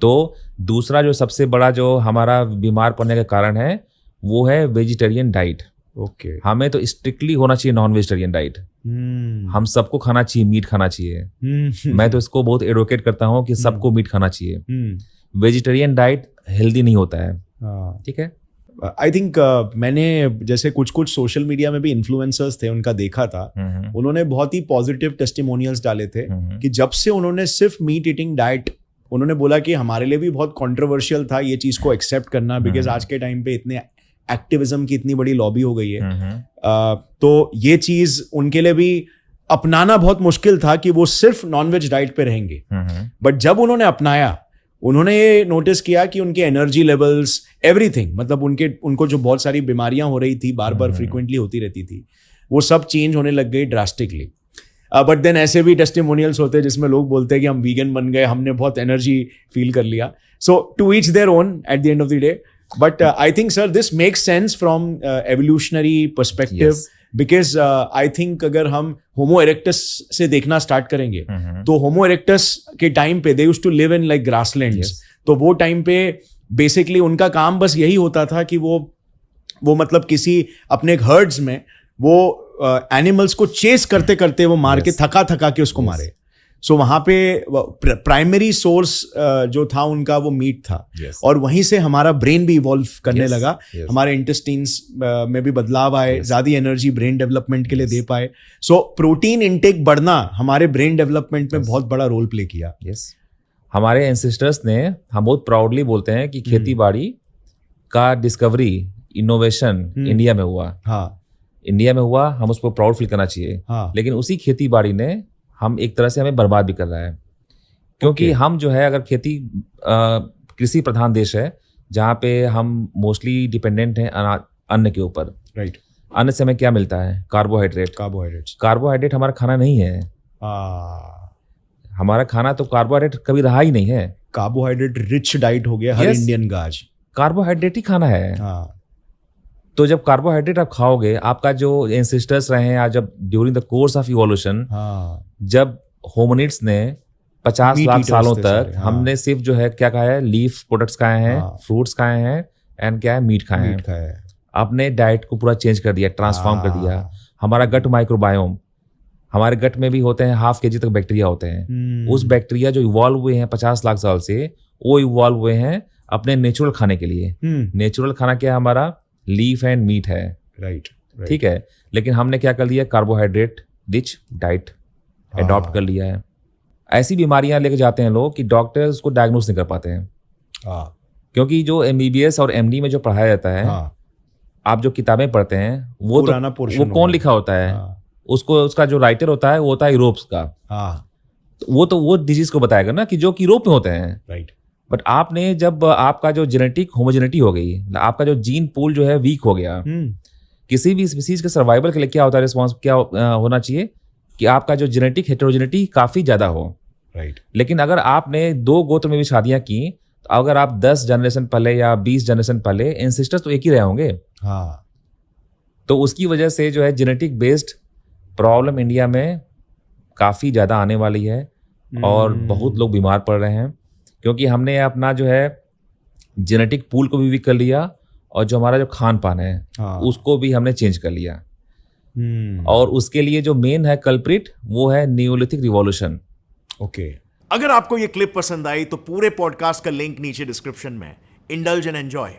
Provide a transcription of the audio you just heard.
तो दूसरा जो सबसे बड़ा जो हमारा बीमार पड़ने का कारण है वो है वेजिटेरियन डाइट। ओके। हमें तो स्ट्रिक्टली होना चाहिए नॉन वेजिटेरियन डाइट। हम सबको खाना चाहिए, मीट खाना चाहिए। मैं तो इसको बहुत एडवोकेट करता हूँ कि सबको मीट खाना चाहिए। वेजिटेरियन डाइट हेल्दी नहीं होता है। ठीक है। आई थिंक मैंने जैसे कुछ सोशल मीडिया में भी इन्फ्लुएंसर्स थे, उनका देखा था, उन्होंने बहुत ही पॉजिटिव टेस्टिमोनियल्स डाले थे कि जब से उन्होंने सिर्फ मीट ईटिंग डाइट, उन्होंने बोला कि हमारे लिए भी बहुत कंट्रोवर्शियल था ये चीज़ को एक्सेप्ट करना, बिकॉज आज के टाइम पे इतने एक्टिविज्म की इतनी बड़ी लॉबी हो गई है। तो ये चीज़ उनके लिए भी अपनाना बहुत मुश्किल था कि वो सिर्फ नॉनवेज डाइट पे रहेंगे। बट जब उन्होंने अपनाया, उन्होंने ये नोटिस किया कि उनके एनर्जी लेवल्स, एवरीथिंग, मतलब उनको जो बहुत सारी बीमारियां हो रही थी, बार बार फ्रीक्वेंटली होती रहती थी, वो सब चेंज होने लग गई ड्रास्टिकली। बट देन ऐसे भी टेस्टिमोनियल्स होते हैं जिसमें लोग बोलते हैं कि हम वीगन बन गए, हमने बहुत एनर्जी फील कर लिया। So to each their own at the end of the day. But I think sir this makes sense from evolutionary perspective, because I think अगर हम होमो इरेक्टस से देखना स्टार्ट करेंगे तो होमो इरेक्टस के टाइम पे they used to live in like grasslands. तो वो टाइम पे बेसिकली उनका काम बस यही होता था कि वो मतलब किसी अपने हर्ड्स में वो एनिमल्स को चेस करते करते वो मार के थका के उसको मारे। सो वहां पे प्राइमरी सोर्स जो था उनका वो मीट था। और वहीं से हमारा ब्रेन भी इवॉल्व करने लगा। हमारे इंटेस्टाइन्स में भी बदलाव आए, ज्यादा एनर्जी ब्रेन डेवलपमेंट के लिए दे पाए। सो प्रोटीन इनटेक बढ़ना हमारे ब्रेन डेवलपमेंट में बहुत बड़ा रोल प्ले किया। हमारे एंसेस्टर्स ने, हम बहुत प्राउडली बोलते हैं कि खेती बाड़ी का डिस्कवरी, इनोवेशन इंडिया में हुआ। इंडिया में हुआ, हम उसको प्राउड फील करना चाहिए। लेकिन उसी खेती बाड़ी ने हम एक तरह से हमें बर्बाद भी कर रहा है, क्योंकि हम जो है, अगर कृषि प्रधान देश है जहाँ पे हम मोस्टली डिपेंडेंट हैं अन्न के ऊपर। राइट। अन्न से हमें क्या मिलता है? कार्बोहाइड्रेट हमारा खाना नहीं है। हमारा खाना तो कार्बोहाइड्रेट कभी रहा ही नहीं है। कार्बोहाइड्रेट रिच डाइट हो गया हर इंडियन का आज। कार्बोहाइड्रेट ही खाना है। तो जब कार्बोहाइड्रेट आप खाओगे, आपका जो एंसेस्टर्स रहे हैं, जब during the course of evolution, जब होमिनिड्स ने 50 लाख सालों तक, हमने सिर्फ जो है क्या खाया है? लीफ प्रोडक्ट्स खाए हैं, फ्रूट्स खाए हैं, एंड क्या है? मीट खाए हैं। आपने डाइट को पूरा चेंज कर दिया, ट्रांसफॉर्म कर दिया। हमारा गट माइक्रोबायोम, हमारे गट में भी होते हैं 0.5 kg तक बैक्टीरिया होते हैं। उस बैक्टीरिया जो इवॉल्व हुए हैं 50 लाख साल से, वो इवॉल्व हुए हैं अपने नेचुरल खाने के लिए। नेचुरल खाना क्या है हमारा? लीफ एंड मीट है। राइट। ठीक है। लेकिन हमने क्या कर लिया? कार्बोहाइड्रेट रिच डाइट अडॉप्ट कर लिया है। ऐसी बीमारियां लेके जाते हैं लोग कि डॉक्टर उसको डायग्नोस नहीं कर पाते हैं। क्योंकि जो MBBS और MD में जो पढ़ाया जाता है, आप जो किताबें पढ़ते हैं वो कौन लिखा होता है? उसका जो राइटर होता है वो होता है यूरोप का। तो वो डिजीज को बताएगा ना कि जो कि यूरोप में होते हैं। राइट। बट आपने जब आपका जो जेनेटिक होमोजेनिटी हो गई, आपका जो जीन पूल जो है वीक हो गया, किसी भी स्पीसीज के सर्वाइवल के लिए क्या होता है? रिस्पॉन्स क्या होना चाहिए कि आपका जो जेनेटिक हेटेरोजेनिटी काफी ज्यादा हो। राइट। लेकिन अगर आपने 2 गोत्र में भी शादियां की, तो अगर आप 10 जनरेशन पहले या 20 जनरेशन पहले, एंसेस्टर्स तो एक ही रहे होंगे। तो उसकी वजह से जो है जेनेटिक बेस्ड प्रॉब्लम इंडिया में काफी ज्यादा आने वाली है और बहुत लोग बीमार पड़ रहे हैं, क्योंकि हमने अपना जो है जेनेटिक पूल को भी वीक कर लिया और जो हमारा जो खान पान है उसको भी हमने चेंज कर लिया। और उसके लिए जो मेन है कल्प्रिट, वो है नियोलिथिक रिवॉल्यूशन। ओके। अगर आपको ये क्लिप पसंद आई तो पूरे पॉडकास्ट का लिंक नीचे डिस्क्रिप्शन में। Indulge and enjoy.